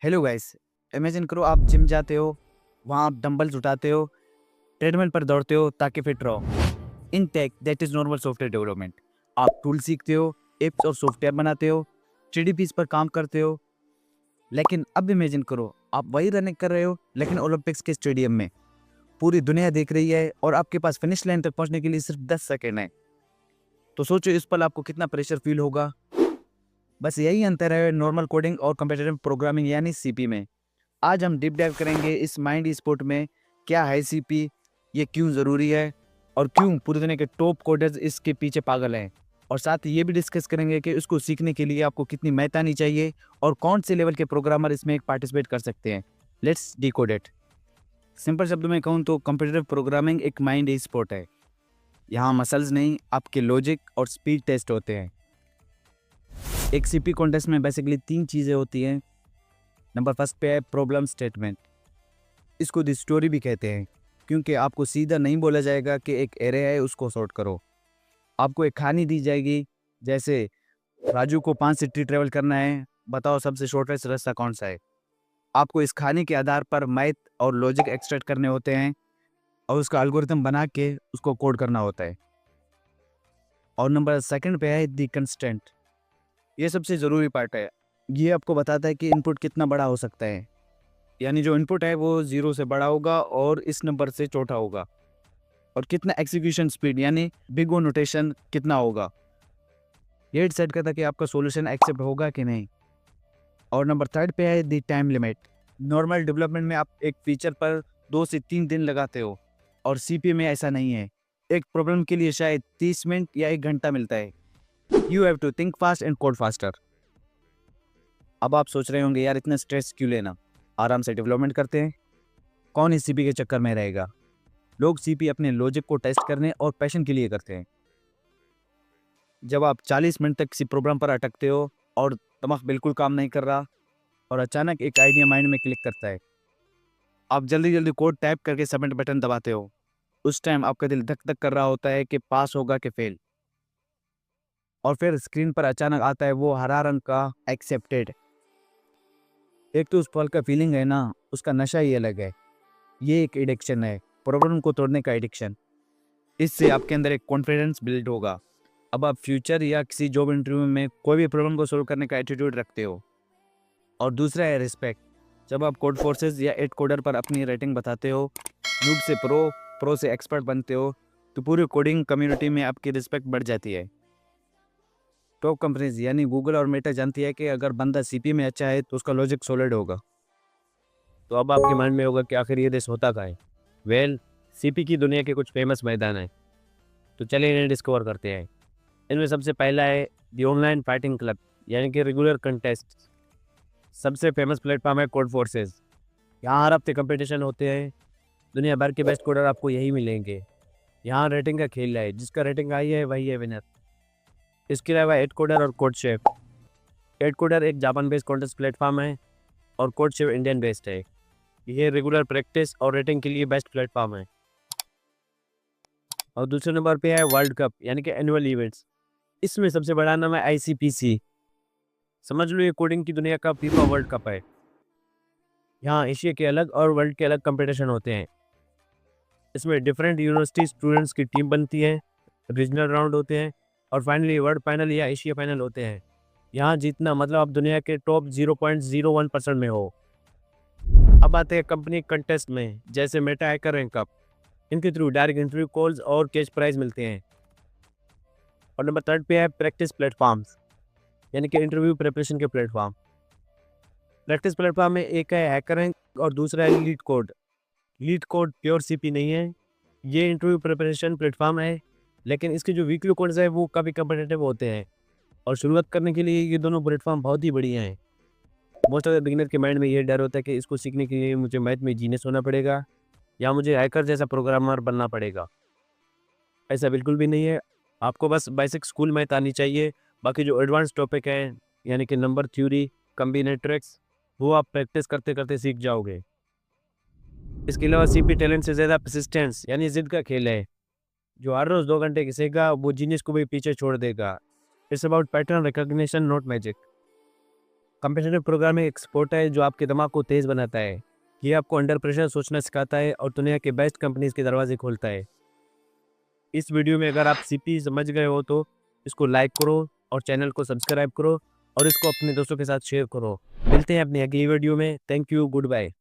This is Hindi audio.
Hello guys. इमेजिन करो आप जिम जाते हो, वहाँ आप डंबल्स उठाते हो, ट्रेडमिल पर दौड़ते हो ताकि फिट रहो। In tech that is normal software development. आप टूल सीखते हो, एप्स और सॉफ्टवेयर बनाते हो, जीडीपीस पर काम करते हो। लेकिन अब इमेजिन करो आप वही रनिंग कर रहे हो लेकिन ओलंपिक्स के स्टेडियम में। पूरी दुनिया देख रही है और आपके पास फिनिश लाइन तक पहुंचने के लिए सिर्फ 10 सेकेंड है। तो सोचो इस पल आपको कितना प्रेशर फील होगा। बस यही अंतर है नॉर्मल कोडिंग और कम्पिटिटिव प्रोग्रामिंग यानी सीपी में। आज हम डीप डाइव करेंगे इस माइंड स्पोर्ट में। क्या है सीपी, ये क्यों ज़रूरी है और क्यों पूरी दुनिया के टॉप कोडर्स इसके पीछे पागल हैं। और साथ ही ये भी डिस्कस करेंगे कि इसको सीखने के लिए आपको कितनी मेहनत आनी चाहिए और कौन से लेवल के प्रोग्रामर इसमें पार्टिसिपेट कर सकते हैं। Let's decode it. सिंपल शब्दों में कहूँ तो कंप्यूटर प्रोग्रामिंग एक माइंड स्पोर्ट है। यहाँ मसल्स नहीं, आपके लॉजिक और स्पीड टेस्ट होते हैं। एक सीपी कॉन्टेस्ट में बेसिकली 3 चीज़ें होती हैं। नंबर फर्स्ट पे है प्रॉब्लम स्टेटमेंट। इसको द स्टोरी भी कहते हैं क्योंकि आपको सीधा नहीं बोला जाएगा कि एक एरे है उसको सॉर्ट करो। आपको एक कहानी दी जाएगी, जैसे राजू को 5 सिटी ट्रेवल करना है, बताओ सबसे शॉर्टेस्ट रास्ता कौन सा है। आपको इस कहानी के आधार पर मैथ और लॉजिक एक्सट्रैक्ट करने होते हैं और उसका एल्गोरिथम बना के उसको कोड करना होता है। और नंबर सेकंड पे है द कंस्टेंट। ये सबसे ज़रूरी पार्ट है। ये आपको बताता है कि इनपुट कितना बड़ा हो सकता है, यानी जो इनपुट है वो 0 से बड़ा होगा और इस नंबर से छोटा होगा। और कितना एग्जीक्यूशन स्पीड यानी बिग ओ नोटेशन कितना होगा, ये डिसाइड करता है कि आपका सॉल्यूशन एक्सेप्ट होगा कि नहीं। और नंबर थर्ड पे है the time limit. Normal development में आप एक फीचर पर 2 से 3 दिन लगाते हो और सीपी में ऐसा नहीं है। एक प्रॉब्लम के लिए शायद 30 मिनट या 1 घंटा मिलता है। You have to think fast and code faster. अब आप सोच रहे होंगे यार इतना स्ट्रेस क्यों लेना, आराम से डेवलपमेंट करते हैं। कौन इस सीपी के चक्कर में रहेगा। लोग सीपी अपने लॉजिक को टेस्ट करने और पैशन के लिए करते हैं। जब आप 40 मिनट तक किसी प्रोग्राम पर अटकते हो और दिमाग बिल्कुल काम नहीं कर रहा और अचानक एक आइडिया माइंड में क्लिक करता है, आप जल्दी जल्दी कोड टाइप करके सबमिट बटन दबाते हो। उस टाइम आपका दिल धक धक कर रहा होता है कि पास होगा कि फेल। और फिर स्क्रीन पर अचानक आता है वो हरा रंग का एक्सेप्टेड। एक तो उस पल का फीलिंग है ना, उसका नशा ही अलग है। ये एक एडिक्शन है, प्रॉब्लम को तोड़ने का एडिक्शन। इससे आपके अंदर एक कॉन्फिडेंस बिल्ड होगा। अब आप फ्यूचर या किसी जॉब इंटरव्यू में कोई भी प्रॉब्लम को सोल्व करने का एटीट्यूड रखते हो। और दूसरा है रिस्पेक्ट। जब आप कोड फोर्सेस या एट कोडर पर अपनी रेटिंग बताते हो, नूब से प्रो, प्रो से एक्सपर्ट बनते हो, तो पूरी कोडिंग कम्युनिटी में आपकी रिस्पेक्ट बढ़ जाती है। टॉप कंपनीज यानी गूगल और मेटा जानती है कि अगर बंदा सीपी में अच्छा है तो उसका लॉजिक सॉलिड होगा। तो अब आपके माइंड में होगा कि आखिर ये देश होता कहाँ है। वेल, सीपी की दुनिया के कुछ फेमस मैदान हैं, तो चलिए इन्हें डिस्कवर करते हैं। इनमें सबसे पहला है दी ऑनलाइन फाइटिंग क्लब, यानी कि रेगुलर कंटेस्ट। सबसे फेमस प्लेटफॉर्म है कोड फोर्सेस। यहाँ हर हफ्ते कंपटीशन होते हैं। दुनिया भर के बेस्ट कोडर आपको यही मिलेंगे। यहाँ रेटिंग का खेल है, जिसका रेटिंग हाई है वही है विनर। इसके अलावा एड कोडर और कोड शेफ। एड कोडर एक जापान बेस्ड कॉन्टेस्ट प्लेटफॉर्म है और कोड शेफ इंडियन बेस्ड है। ये रेगुलर प्रैक्टिस और रेटिंग के लिए बेस्ट प्लेटफॉर्म है। और दूसरे नंबर पे है वर्ल्ड कप, यानी कि एनुअल इवेंट्स। इसमें सबसे बड़ा नाम है आईसीपीसी। समझ लो ये कोडिंग की दुनिया का फीफा वर्ल्ड कप है। यहाँ एशिया के अलग और वर्ल्ड के अलग कंपटीशन होते हैं। इसमें डिफरेंट यूनिवर्सिटी स्टूडेंट्स की टीम बनती है, रीजनल राउंड होते हैं और फाइनली वर्ल्ड फाइनल या एशिया फाइनल होते हैं। यहाँ जीतना मतलब आप दुनिया के टॉप 0.01% में हो। अब आते हैं कंपनी कंटेस्ट में, जैसे मेटा हैकर रैंक कप। इनके थ्रू डायरेक्ट इंटरव्यू कॉल्स और कैश प्राइज मिलते हैं। और नंबर थर्ड पे है प्रैक्टिस प्लेटफॉर्म्स, यानी कि इंटरव्यू प्रिपरेशन के प्लेटफॉर्म। प्रैक्टिस प्लेटफॉर्म में एक है हैकर रैंक और दूसरा है leet code. Leet code pure CP नहीं है, ये इंटरव्यू प्रिपरेशन प्लेटफॉर्म है, लेकिन इसके जो वीकली कोड्स है वो काफ़ी कम्पिटेटिव होते हैं। और शुरुआत करने के लिए ये दोनों प्लेटफॉर्म बहुत ही बढ़िया हैं। मोस्ट ऑफ द बिगिनर के माइंड में ये डर होता है कि इसको सीखने के लिए मुझे मैथ में जीनियस होना पड़ेगा या मुझे हैकर जैसा प्रोग्रामर बनना पड़ेगा। ऐसा बिल्कुल भी नहीं है। आपको बस बेसिक स्कूल मैथ आनी चाहिए। बाकी जो एडवांस टॉपिक हैं, यानी कि नंबर थ्योरी, कॉम्बिनेट्रिक्स, वो आप प्रैक्टिस करते करते सीख जाओगे। इसके अलावा सीपी टैलेंट से ज़्यादा परसिस्टेंस यानी जिद का खेल है। जो हर रोज़ 2 घंटे घिसेगा वो जीनियस को भी पीछे छोड़ देगा। It's about pattern recognition, not magic. Competitive programming एक स्पोर्ट है जो आपके दिमाग को तेज़ बनाता है। ये आपको अंडर प्रेशर सोचना सिखाता है और दुनिया के बेस्ट कंपनीज के दरवाजे खोलता है। इस वीडियो में अगर आप सीपी समझ गए हो तो इसको लाइक करो और चैनल को सब्सक्राइब करो और इसको अपने दोस्तों के साथ शेयर करो। मिलते हैं अपनी अगली वीडियो में। Thank you, good bye.